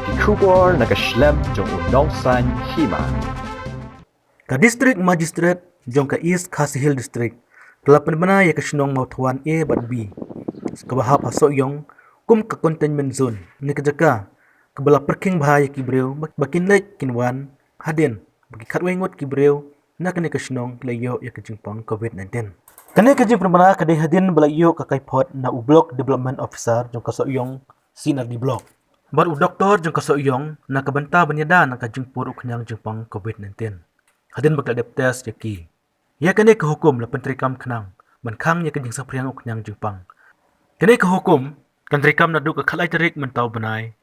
ki kubor nakaslem jong udongsan hima. Ka District Magistrate jong ka East Khasi Hill District kelapan bana ya kasinong mautuan A bat B kabahap haso yong kum ka containment zone ni kajaka kabala parking bahaya ki breu bakin lek kinwan hadin bagi katwengot ki breu na kani kasinong layo ya kajingpang COVID-19 kani kajing perbana kadai hadin balayo ka kaipot na u block development officer jong kaso yong sinar di block bar u doktor jong kaso yong na kabanta banyada na kajingpur u kanyang jingpang COVID-19 hadin bagladep test yaki ya kani ka hukum la pentrikam khnang mankang ya kajing sapriang u kanyang jingpang kani ka hukum kantrikam na du ka khalai tarik mentau banai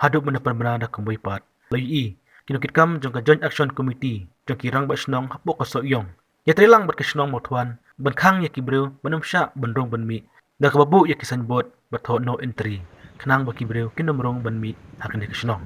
haduk menapan banana kambui pat lai kinukit kam jong ka joint action committee jong kirang ba snong hapok ka so yong ya trilang bat ka snong mothwan bankang ya kibreu banumsha bandrong banmi da ka babu ya kisan bot batho no entry khnang ba kibreu kinomrong banmi hakne ka snong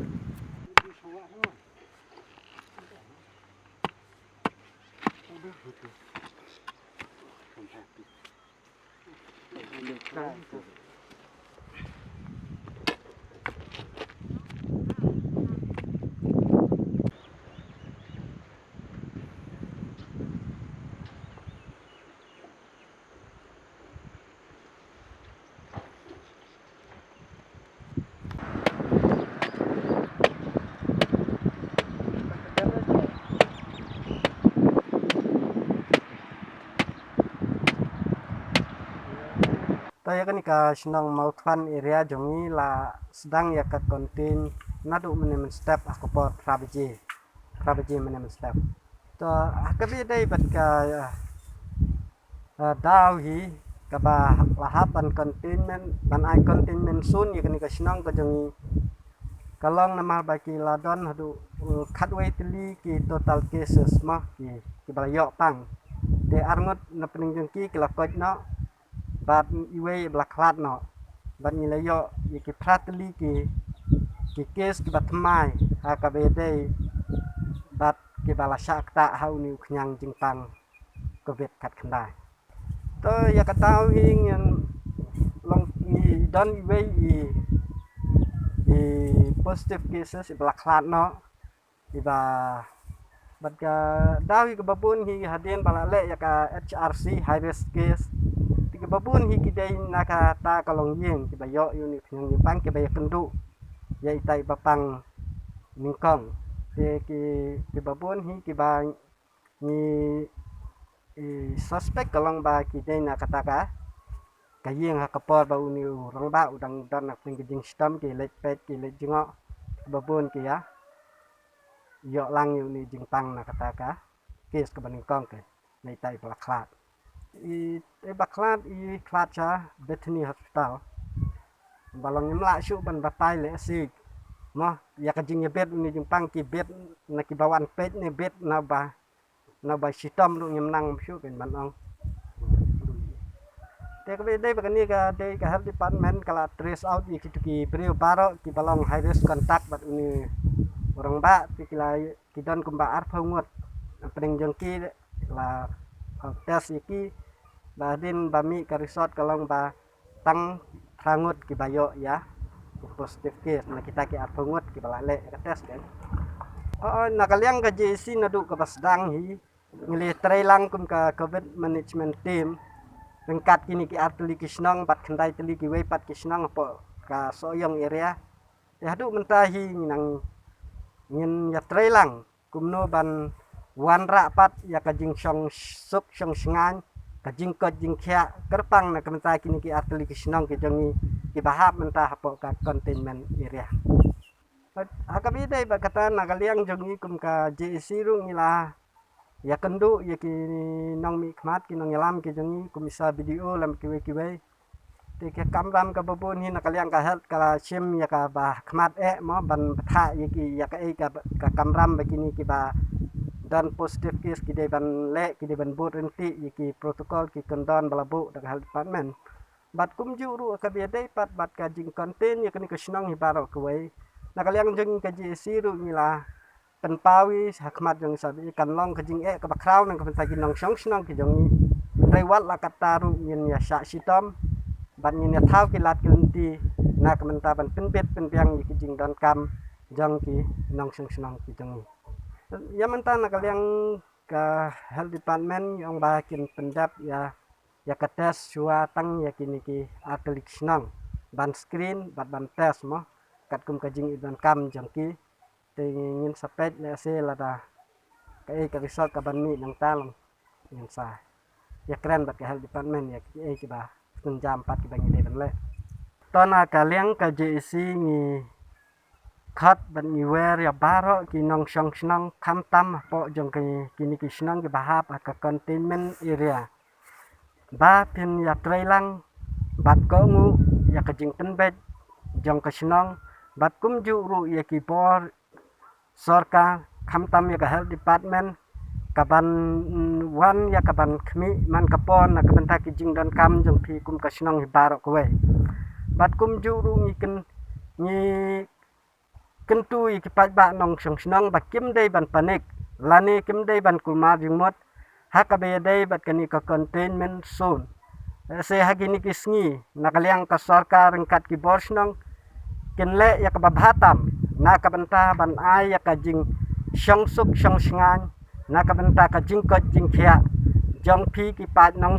Taya kan ka sinang mautfan area jongi la sedang ya ka kontin nadu menemen step aku pot prabeji menemen step to akabi dai bat ka dawi ka ba lahapan containment ban ai containment sun ya kan ka sinang ka jongi kalong nama baki ladon hadu khatway tili ki total cases mah ki balayok pang de arngot na pening jengki ki lakoj no bat iwe blaklat no bat nilayo ki pratli ki kes ki batmai ha ka bede bat ki balasha ta hau ni knyang jingpang covid kat khandai to ya katau hing yang long ni don iwe i positive cases blaklat no iba bat ka dawi ka babun hi hadin balale ya ka HRC high risk case babun hi kidai naka ta kalong yeng kibayo yuni yang nyipang kibaya kendu ya itai bapang ningkong ki babun hi kiba ni suspect kalong ba kidai naka taka kayeng hakapor ba uni urang ba udang dan nak pingging sistem ki lek pet ki lek jingo babun ki ya yo lang yuni jingpang naka taka kes kebaningkong ke itai balaklat baklat i klatcha Bethany Hospital balong imla syu ban batai le sik mo ya kajing bed ni jingpang ki bed na ki bawan pet ni bed na ba sitom lu nyemnang syu kan banong te ka dei bakani ka dei ka health department kala trace out i ki breu baro ki balong high risk contact bat uni orang ba ki don kumba ar phongot pening jengki la tes iki badin bami ka resort kalong ba tang rangut ki bayo ya positive case na kita ki apungut ki balale ka test kan nakaliang ka JC nadu ka basdang hi ngili trailang kum ka covid management team lengkat kini ki artuli kisnong bat khandai teli ki wepat kisnong po ka soyong area ya hadu mentahi nang ngin ya trailang kumno ban wan rapat ya ka jing song suk song singan kajing ko jing kya kerpang na kamenta kini ki artili kisnong ki jongi ki bahap menta hapo ka containment area akabi dai bakata nagaliang jongi kum ka JC ru ngila ya kendu ya ki nong mi khmat ki nong yalam ki jongi kumisa video lam ki we te ke kamram ka babun hi nakaliang ka health kala sim ya ka ba khmat mo ban tha ya ki ya ka kamram bakini ki ba dan positive case ki de ban le ki de ban bot renti ki protokol ki kondon balabu dak health department bat kum juru ka bede pat bat ka jing contain ya kini kesnong hibaro kuwai nakaliang jing ka JC ru mila penpawi hakmat jong sabi kan long ka jing ka bakraw nang ka pagi nong song snong ki jong rewat la kataru yin ya sha sitom ban yin ya thau ki lat ki nak menta ban penbet penbiang ki jing don kam jang ki nong senang ki jang ya menta nak kalian ka health department yang bakin pendap ya ketes shua tang ya kini ki atelik senang ban screen ban tes mo kat kum ka jing don kam jang ki ingin sapet le se lada ka result ka ban mi nang talong yang sa ya keren bat ka health department ya ki ba kun jam 4 ki bangi dan le tona kalian ka JC ni khat ban ni wer ya baro ki nong shong snang kam tam po jong kini ki snang ki bahap ka containment area ba pin ya trailang bat ko ngu ya ka jing tenbet jong ka snang bat kum ju ru ya ki por sorka kam tam ya ka health department kaban wan ya kaban khmi man kapon na kaban ta ki jing don kam jong phi kum ka snang hi baro ko we bat kum ju ru ni kentu i ki pat ba nong shong snang ba kim dei ban panik lani kim dei ban kulma jing mot ha ka be dei bat kani ka containment zone se ha gini ki sngi nakaliang ka sarkar kat ki bor snang kinle ya ka babhatam na ka banta ban ai ya ka jing shong suk shong sngan na ka banta ka jing ko jing khia jong phi ki pat nong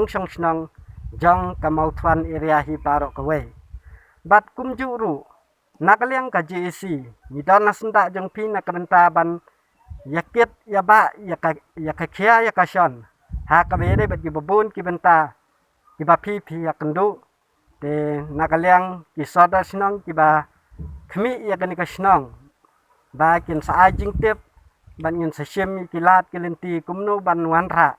shong snang jong ka mauthwan area hi baro ka we bat kum ju ru nakaliang ka JC ni don nasunda jong phi na ka banta ban yakit ya ba ya ka khia ya ka shon ha ka be de bat ki babun ki banta ki ba phi ya kendu de nakaliang ki soda snang ki ba khmi ya kan ka snang ba kin sa ajing tip ban ngin sa shem ki lat ki lenti kumno ban wanra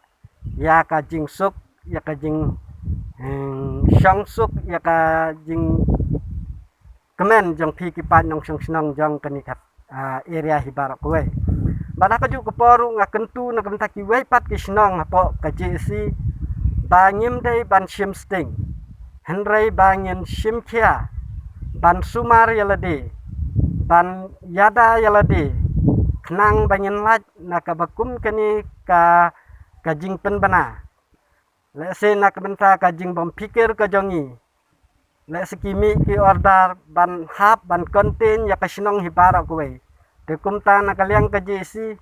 ya ka jing suk ya ka jing shang suk ya ka jing kemen jong phi ki pan nong shong snang jong kanikat area hibara ko we bana ka ju ko poru nga kentu na kan taki we pat ki snang po ka JC bangim dei ban shim sting henrei bangin shim khia ban sumar yalade ban yada yalade knang bangin laj na ka bakum kani ka jing pen bana le se nak benta ka jing bom pikir ka jongi le sekimi ki order ban hap ban contain ya ka sinong hibara ko we te kumta na kaliang ka JC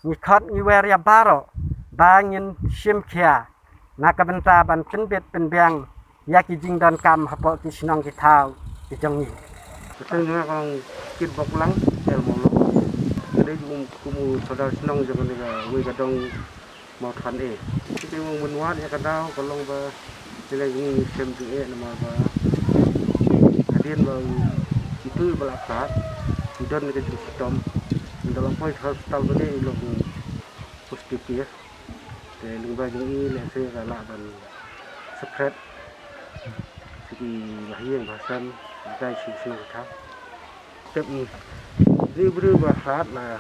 ni khat ni wer ya baro bangin shim khia na ka benta ban penbet penbiang ya ki jing don kam hapo ki sinong ki thau ki jongi Kita juga kalau kit bakulang ilmu lo, jadi kumu saudara senang jangan juga we kadang mau tuan kita mau menuat ya kadang kalau ba sila ini sem tu nama ba hadian ba itu belakang tidak ada sistem dalam poin hospital ini lo positif ya, dan lingba ini lese galak dan spread jadi bahagian bahasan dari sisi kita. Tapi ini berubah lah.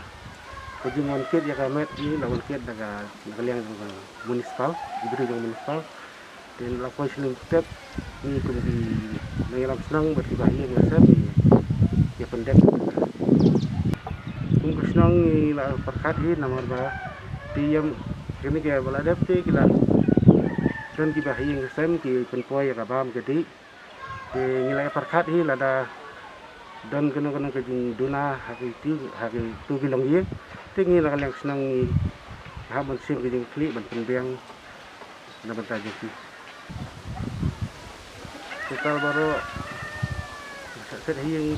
Kejungan kit ya kami ini lawan kit daga kalian juga municipal, diberi juga municipal. Dan lakukan sini step ini kemudian mengelam senang berbahagia macam ya pendek. Kung senang ni lah perkat ini nama apa? Tiam kini kita beradaptasi kita dan dibahagia macam kita penpoy ya kabam jadi. Nilai perkat ini ada dan kena kejing duna hari tu bilang ye tinggi lah yang senang ni habis sim kejing klik ban penbiang na ban tajam si total baru set yang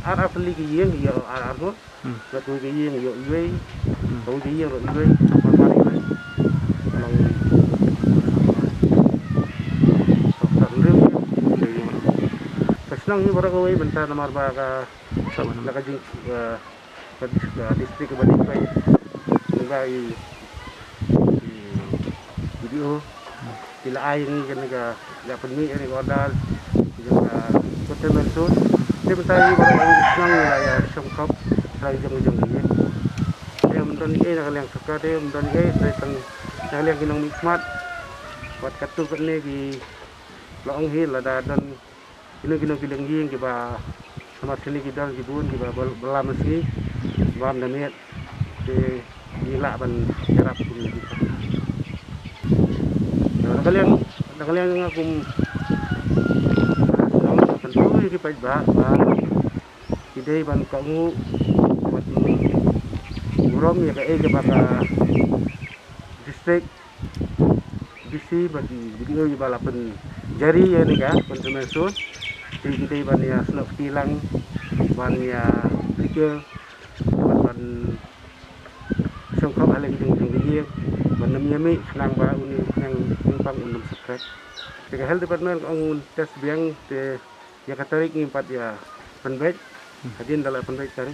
ada beli ke yang ya ada tu satu ke yang ya iwe tahu ke yang iwe apa hari senang ni baru kau bentar nomor baga nak jing distrik kebadik bayi bagai video bila air ni kan ga penuh ni order juga kota Melbourne dia bentar ni baru senang ni lah ya songkap lagi jong ni dia bentar ni nak yang suka dia bentar ni saya tang nak yang kinong nikmat buat katu ni di laong hill ada dan kino bilang yang kita sama sini kita kibun kita belam sini belam demiet di gila ban jarap ini kita. Nah kalian aku yang kita bah ide ban kamu buat urom ya kayak baka distrik bisi bagi video ya balapan jari ya nih kan konsumen di ide ban ya snap kilang ban ya pikir ban songkok hal yang dia ban namanya senang bah uni yang numpang untuk subscribe jika hal departemen ang tes biang te ya katarik ngimpat ya penbaik hadin dalam penbaik tarik